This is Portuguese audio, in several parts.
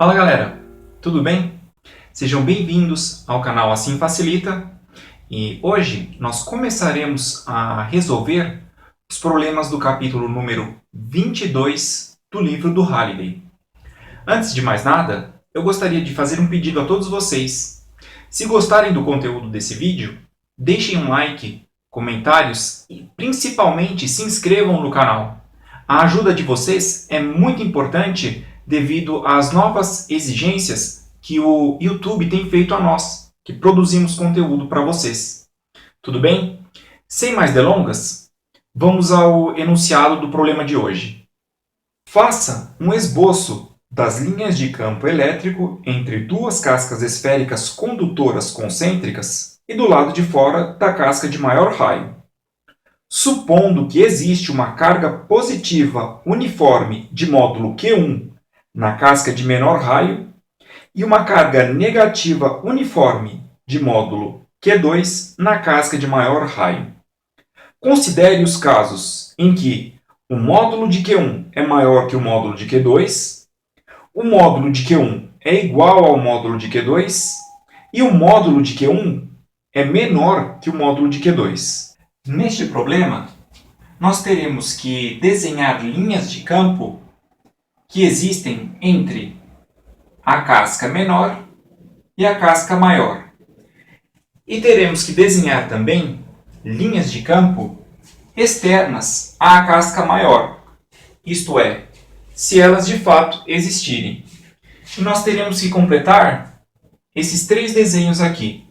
Fala galera, tudo bem? Sejam bem-vindos ao canal Assim Facilita e hoje nós começaremos a resolver os problemas do capítulo número 22 do livro do Halliday. Antes de mais nada, eu gostaria de fazer um pedido a todos vocês. Se gostarem do conteúdo desse vídeo, deixem um like, comentários e principalmente se inscrevam no canal. A ajuda de vocês é muito importante devido às novas exigências que o YouTube tem feito a nós, que produzimos conteúdo para vocês. Tudo bem? Sem mais delongas, vamos ao enunciado do problema de hoje. Faça um esboço das linhas de campo elétrico entre duas cascas esféricas condutoras concêntricas e do lado de fora da casca de maior raio. Supondo que existe uma carga positiva uniforme de módulo Q1 na casca de menor raio e uma carga negativa uniforme de módulo Q2 na casca de maior raio. Considere os casos em que o módulo de Q1 é maior que o módulo de Q2, o módulo de Q1 é igual ao módulo de Q2 e o módulo de Q1 é menor que o módulo de Q2. Neste problema, nós teremos que desenhar linhas de campo que existem entre a casca menor e a casca maior. E teremos que desenhar também linhas de campo externas à casca maior, isto é, se elas de fato existirem. E nós teremos que completar esses três desenhos aqui.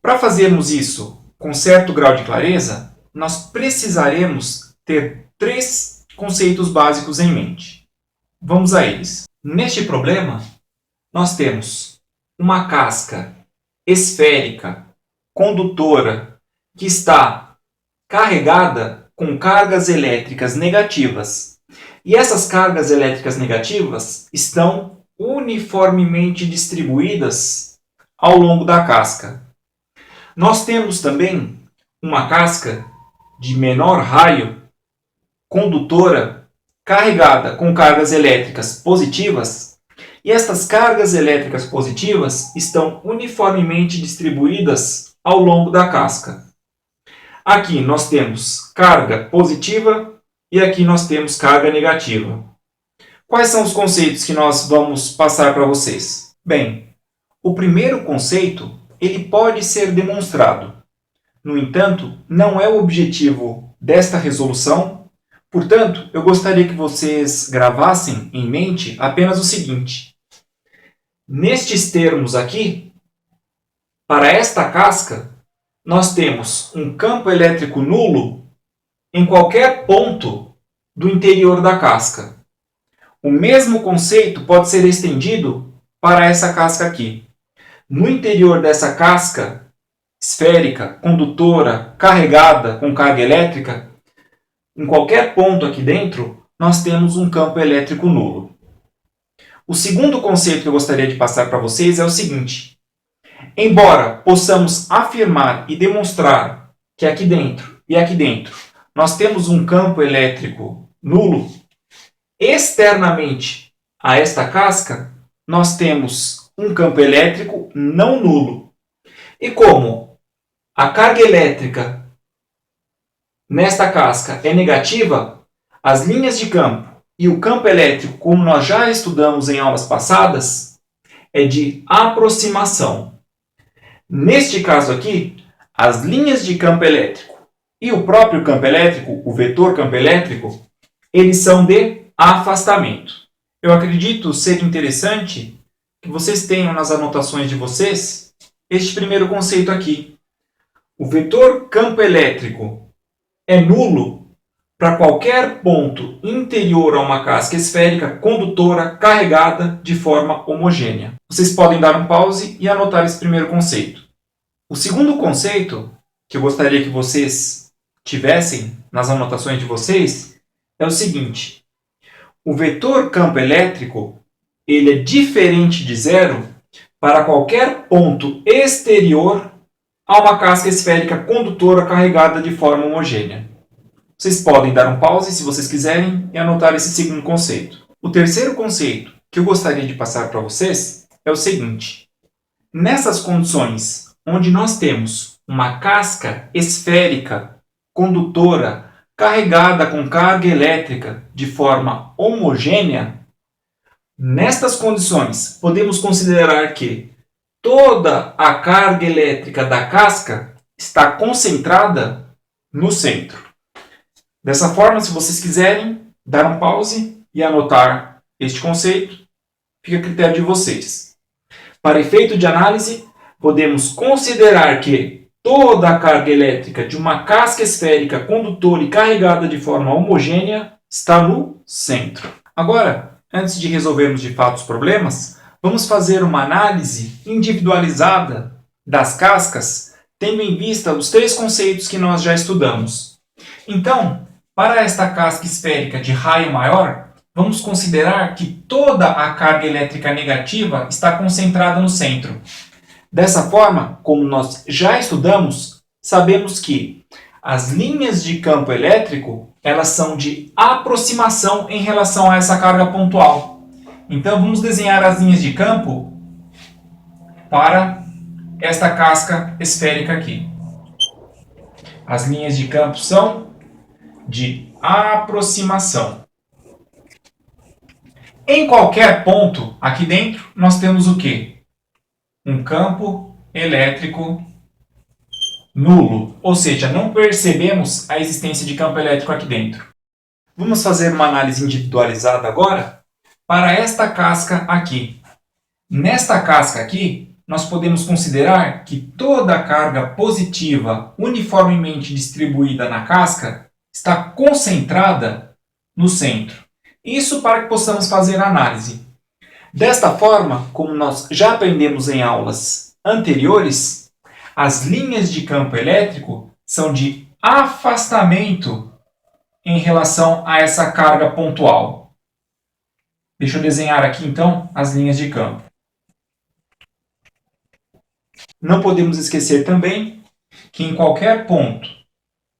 Para fazermos isso com certo grau de clareza, nós precisaremos ter três conceitos básicos em mente. Vamos a eles. Neste problema, nós temos uma casca esférica, condutora, que está carregada com cargas elétricas negativas. E essas cargas elétricas negativas estão uniformemente distribuídas ao longo da casca. Nós temos também uma casca de menor raio, condutora, carregada com cargas elétricas positivas, e estas cargas elétricas positivas estão uniformemente distribuídas ao longo da casca. Aqui nós temos carga positiva e aqui nós temos carga negativa. Quais são os conceitos que nós vamos passar para vocês? Bem, o primeiro conceito ele pode ser demonstrado. No entanto, não é o objetivo desta resolução. Portanto, eu gostaria que vocês gravassem em mente apenas o seguinte. Nestes termos aqui, para esta casca, nós temos um campo elétrico nulo em qualquer ponto do interior da casca. O mesmo conceito pode ser estendido para essa casca aqui. No interior dessa casca esférica, condutora, carregada com carga elétrica, em qualquer ponto aqui dentro, nós temos um campo elétrico nulo. O segundo conceito que eu gostaria de passar para vocês é o seguinte. Embora possamos afirmar e demonstrar que aqui dentro e aqui dentro nós temos um campo elétrico nulo, externamente a esta casca, nós temos um campo elétrico não nulo. E como a carga elétrica nesta casca é negativa, as linhas de campo e o campo elétrico, como nós já estudamos em aulas passadas, é de aproximação. Neste caso aqui, as linhas de campo elétrico e o próprio campo elétrico, o vetor campo elétrico, eles são de afastamento. Eu acredito ser interessante que vocês tenham nas anotações de vocês este primeiro conceito aqui. O vetor campo elétrico é nulo para qualquer ponto interior a uma casca esférica condutora carregada de forma homogênea. Vocês podem dar um pause e anotar esse primeiro conceito. O segundo conceito que eu gostaria que vocês tivessem nas anotações de vocês é o seguinte. O vetor campo elétrico ele é diferente de zero para qualquer ponto exterior a uma casca esférica condutora carregada de forma homogênea. Vocês podem dar um pause se vocês quiserem e anotar esse segundo conceito. O terceiro conceito que eu gostaria de passar para vocês é o seguinte. Nessas condições onde nós temos uma casca esférica condutora carregada com carga elétrica de forma homogênea, nestas condições podemos considerar que toda a carga elétrica da casca está concentrada no centro. Dessa forma, se vocês quiserem dar um pause e anotar este conceito, fica a critério de vocês. Para efeito de análise, podemos considerar que toda a carga elétrica de uma casca esférica condutora e carregada de forma homogênea está no centro. Agora, antes de resolvermos de fato os problemas, vamos fazer uma análise individualizada das cascas, tendo em vista os três conceitos que nós já estudamos. Então, para esta casca esférica de raio maior, vamos considerar que toda a carga elétrica negativa está concentrada no centro. Dessa forma, como nós já estudamos, sabemos que as linhas de campo elétrico elas são de aproximação em relação a essa carga pontual. Então, vamos desenhar as linhas de campo para esta casca esférica aqui. As linhas de campo são de aproximação. Em qualquer ponto aqui dentro, nós temos o quê? Um campo elétrico nulo, ou seja, não percebemos a existência de campo elétrico aqui dentro. Vamos fazer uma análise individualizada agora para esta casca aqui. Nesta casca aqui, nós podemos considerar que toda a carga positiva uniformemente distribuída na casca está concentrada no centro. Isso para que possamos fazer a análise. Desta forma, como nós já aprendemos em aulas anteriores, as linhas de campo elétrico são de afastamento em relação a essa carga pontual. Deixa eu desenhar aqui então as linhas de campo. Não podemos esquecer também que em qualquer ponto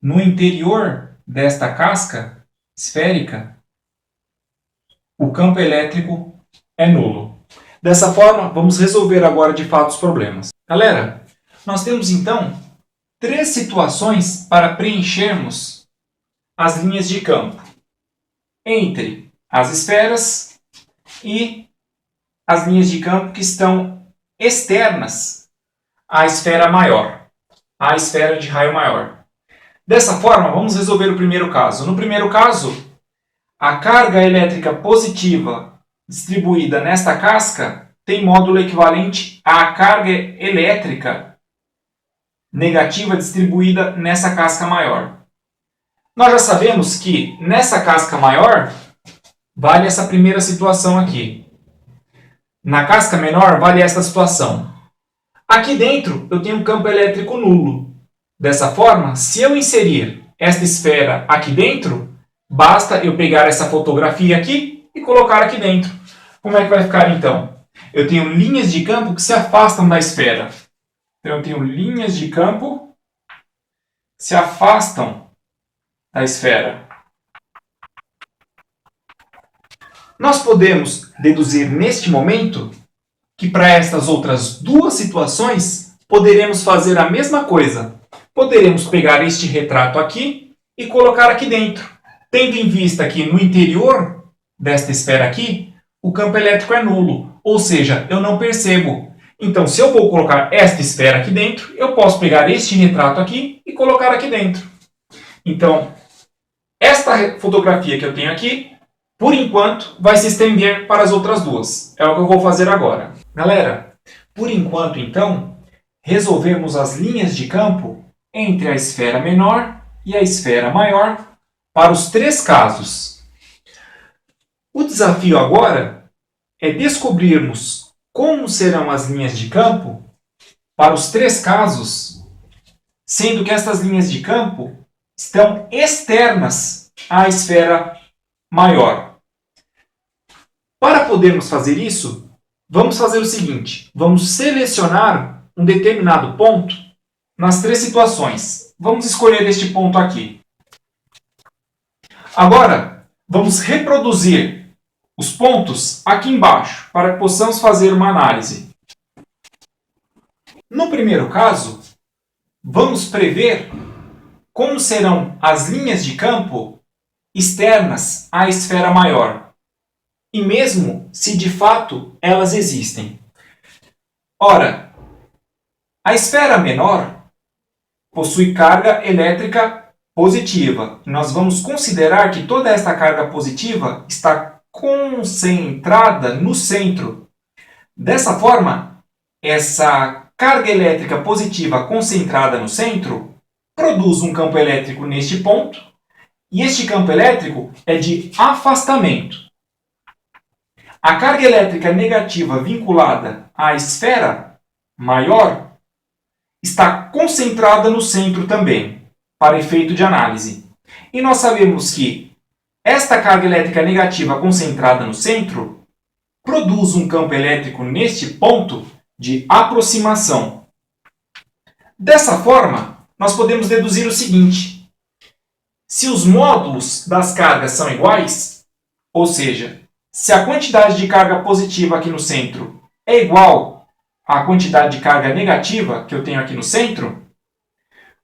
no interior desta casca esférica, o campo elétrico é nulo. Dessa forma, vamos resolver agora de fato os problemas. Galera, nós temos então três situações para preenchermos as linhas de campo entre as esferas e as linhas de campo que estão externas à esfera maior, à esfera de raio maior. Dessa forma, vamos resolver o primeiro caso. No primeiro caso, a carga elétrica positiva distribuída nesta casca tem módulo equivalente à carga elétrica negativa distribuída nessa casca maior. Nós já sabemos que nessa casca maior vale essa primeira situação aqui. Na casca menor vale esta situação. Aqui dentro eu tenho um campo elétrico nulo. Dessa forma, se eu inserir esta esfera aqui dentro, basta eu pegar essa fotografia aqui e colocar aqui dentro. Como é que vai ficar então? Eu tenho linhas de campo que se afastam da esfera. Então eu tenho linhas de campo que se afastam da esfera. Nós podemos deduzir neste momento que para estas outras duas situações poderemos fazer a mesma coisa. Poderemos pegar este retrato aqui e colocar aqui dentro. Tendo em vista que no interior desta esfera aqui, o campo elétrico é nulo, ou seja, eu não percebo. Então, se eu vou colocar esta esfera aqui dentro, eu posso pegar este retrato aqui e colocar aqui dentro. Então, esta fotografia que eu tenho aqui, por enquanto, vai se estender para as outras duas. É o que eu vou fazer agora. Galera, por enquanto, então, resolvemos as linhas de campo entre a esfera menor e a esfera maior para os três casos. O desafio agora é descobrirmos como serão as linhas de campo para os três casos, sendo que estas linhas de campo estão externas à esfera maior. Para podermos fazer isso, vamos fazer o seguinte: vamos selecionar um determinado ponto nas três situações. Vamos escolher este ponto aqui. Agora, vamos reproduzir os pontos aqui embaixo para que possamos fazer uma análise. No primeiro caso, vamos prever como serão as linhas de campo externas à esfera maior, e mesmo se de fato elas existem. Ora, a esfera menor possui carga elétrica positiva. Nós vamos considerar que toda esta carga positiva está concentrada no centro. Dessa forma, essa carga elétrica positiva concentrada no centro produz um campo elétrico neste ponto, e este campo elétrico é de afastamento. A carga elétrica negativa vinculada à esfera maior está concentrada no centro também, para efeito de análise. E nós sabemos que esta carga elétrica negativa concentrada no centro produz um campo elétrico neste ponto de aproximação. Dessa forma, nós podemos deduzir o seguinte: se os módulos das cargas são iguais, ou seja, se a quantidade de carga positiva aqui no centro é igual à quantidade de carga negativa que eu tenho aqui no centro,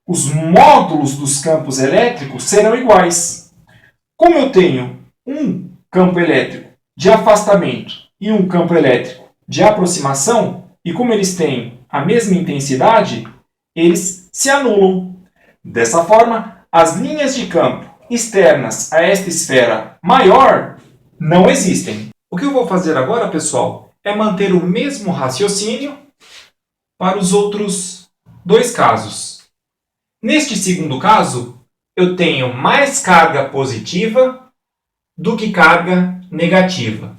os módulos dos campos elétricos serão iguais. Como eu tenho um campo elétrico de afastamento e um campo elétrico de aproximação, e como eles têm a mesma intensidade, eles se anulam. Dessa forma, as linhas de campo externas a esta esfera maior não existem. O que eu vou fazer agora, pessoal, é manter o mesmo raciocínio para os outros dois casos. Neste segundo caso, eu tenho mais carga positiva do que carga negativa.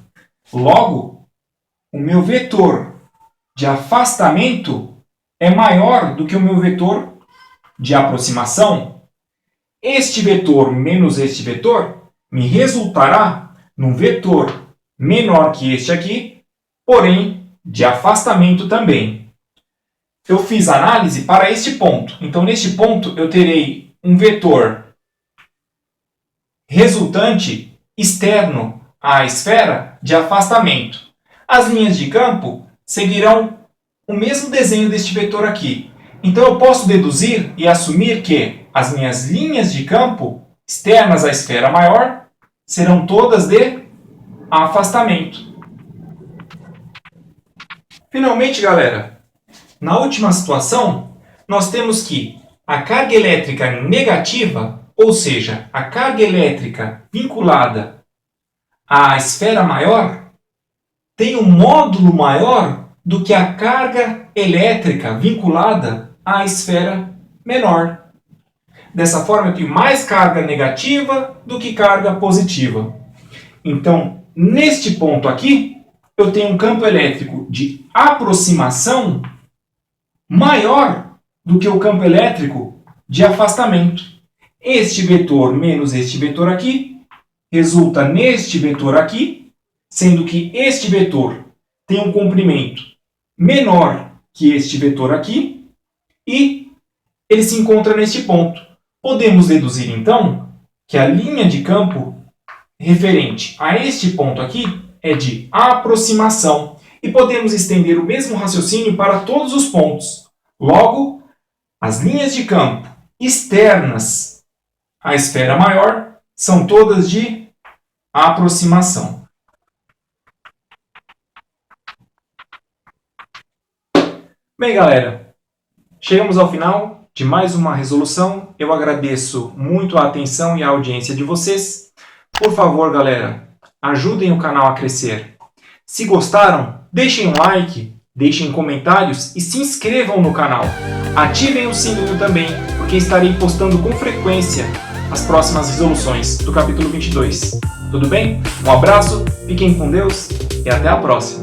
Logo, o meu vetor de afastamento é maior do que o meu vetor de aproximação. Este vetor menos este vetor me resultará num vetor menor que este aqui, porém de afastamento também. Eu fiz análise para este ponto. Então, neste ponto, eu terei um vetor resultante externo à esfera de afastamento. As linhas de campo seguirão o mesmo desenho deste vetor aqui. Então, eu posso deduzir e assumir que as minhas linhas de campo externas à esfera maior serão todas de afastamento. Finalmente, galera, na última situação, nós temos que a carga elétrica negativa, ou seja, a carga elétrica vinculada à esfera maior, tem um módulo maior do que a carga elétrica vinculada à esfera menor. Dessa forma, eu tenho mais carga negativa do que carga positiva. Então, neste ponto aqui, eu tenho um campo elétrico de aproximação maior do que o campo elétrico de afastamento. Este vetor menos este vetor aqui resulta neste vetor aqui, sendo que este vetor tem um comprimento menor que este vetor aqui e ele se encontra neste ponto. Podemos deduzir, então, que a linha de campo referente a este ponto aqui é de aproximação. E podemos estender o mesmo raciocínio para todos os pontos. Logo, as linhas de campo externas à esfera maior são todas de aproximação. Bem, galera, chegamos ao final de mais uma resolução. Eu agradeço muito a atenção e a audiência de vocês. Por favor, galera, ajudem o canal a crescer. Se gostaram, deixem um like, deixem comentários e se inscrevam no canal. Ativem o sininho também, porque estarei postando com frequência as próximas resoluções do capítulo 22. Tudo bem? Um abraço, fiquem com Deus e até a próxima!